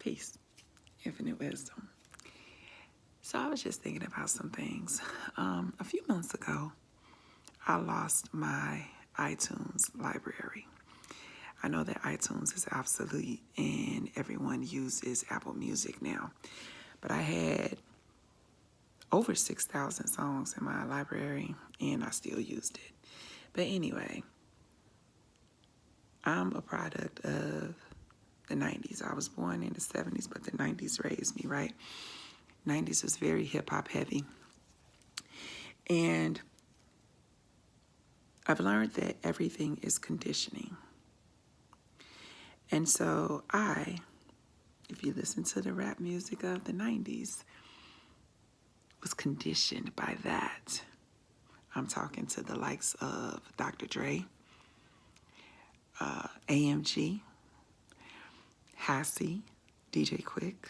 Peace, infinite wisdom. So I was just thinking about some things. A few months ago, I lost my iTunes library. I know that iTunes is obsolete and everyone uses Apple Music now, but I had over 6,000 songs in my library and I still used it. But anyway, I'm a product of the 90s. I was born in the 70s, but the 90s raised me, right? 90s was very hip-hop heavy. And I've learned that everything is conditioning. And so if you listen to the rap music of the 90s, was conditioned by that. I'm talking to the likes of Dr. Dre, AMG, Hassie, DJ Quick,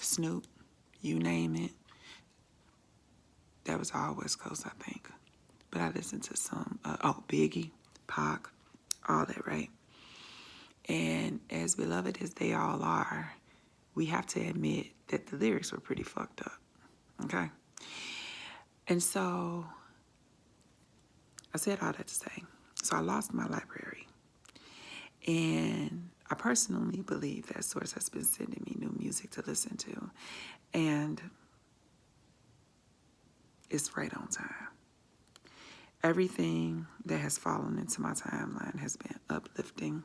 Snoop, you name it. That was all West Coast, I think. But I listened to some, Biggie, Pac, all that, right? And as beloved as they all are, we have to admit that the lyrics were pretty fucked up, okay? And so I said all that to say, so I lost my library. And I personally believe that Source has been sending me new music to listen to. And it's right on time. Everything that has fallen into my timeline has been uplifting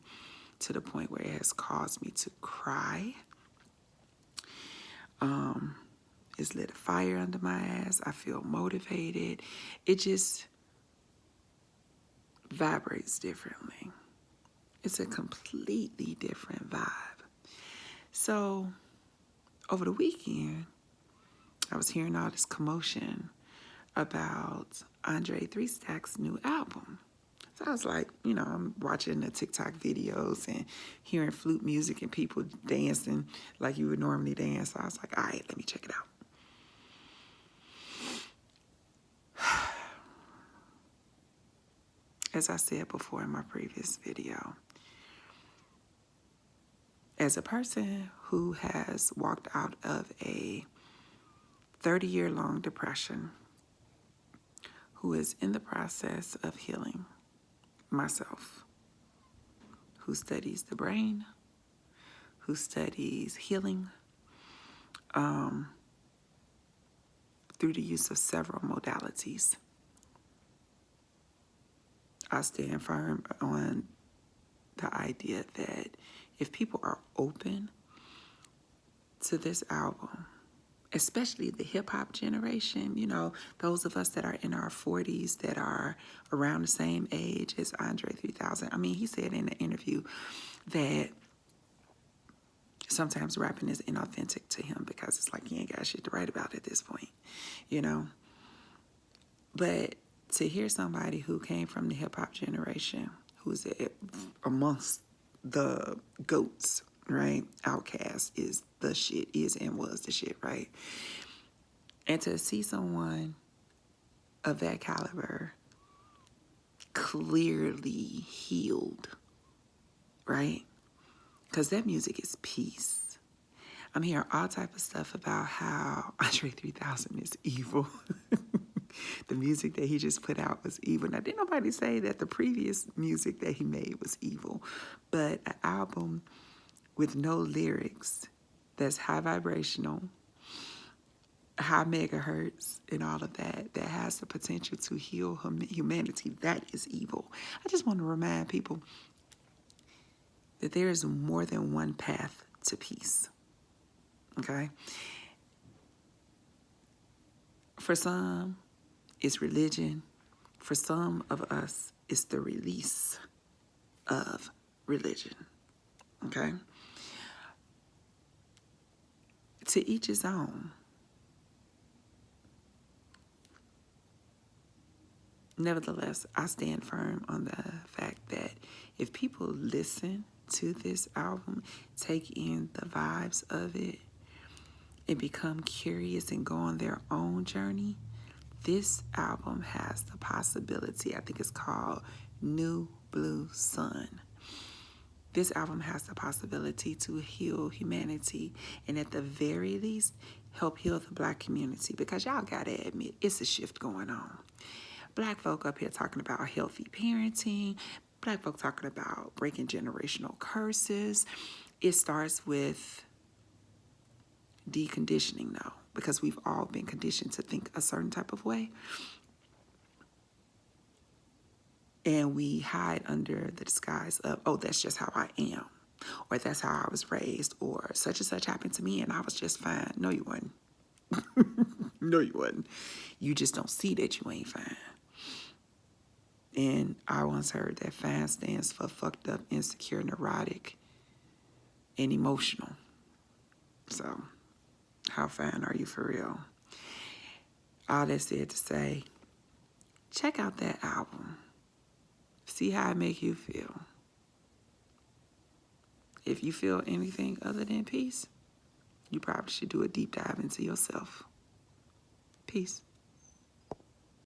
to the point where it has caused me to cry. It's lit a fire under my ass. I feel motivated. It just vibrates differently. It's a completely different vibe. So over the weekend, I was hearing all this commotion about Andre 3 Stack's new album. So I was like, I'm watching the TikTok videos and hearing flute music and people dancing like you would normally dance. So I was like, all right, let me check it out. As I said before in my previous video, as a person who has walked out of a 30-year-long depression, who is in the process of healing myself, who studies the brain, who studies healing through the use of several modalities, I stand firm on the idea that if people are open to this album, especially the hip-hop generation, those of us that are in our 40s, that are around the same age as Andre 3000. I mean, he said in an interview that sometimes rapping is inauthentic to him because it's like he ain't got shit to write about at this point, But to hear somebody who came from the hip-hop generation, who's amongst the GOATs, right? Outkast is the shit, is and was the shit, right? And to see someone of that caliber clearly healed, right? Because that music is peace. I'm hearing all type of stuff about how Andre 3000 is evil. The music that he just put out was evil. Now, didn't nobody say that the previous music that he made was evil, but an album with no lyrics that's high vibrational, high megahertz, and all of that, that has the potential to heal humanity, that is evil. I just want to remind people that there is more than one path to peace, okay? For some, it's religion. For some of us, it's the release of religion, okay? To each his own. Nevertheless, I stand firm on the fact that if people listen to this album, take in the vibes of it, and become curious and go on their own journey, this album has the possibility, I think it's called New Blue Sun. This album has the possibility to heal humanity and at the very least help heal the Black community, because y'all gotta admit it's a shift going on. Black folk up here talking about healthy parenting, Black folk talking about breaking generational curses. It starts with deconditioning though, because we've all been conditioned to think a certain type of way. And we hide under the disguise of, oh, that's just how I am, or that's how I was raised, or such and such happened to me and I was just fine. No, you wasn't. No, you wasn't. You just don't see that you ain't fine. And I once heard that fine stands for fucked up, insecure, neurotic, and emotional. So, how fine are you for real? All that said to say, check out that album. See how it make you feel. If you feel anything other than peace, you probably should do a deep dive into yourself. Peace.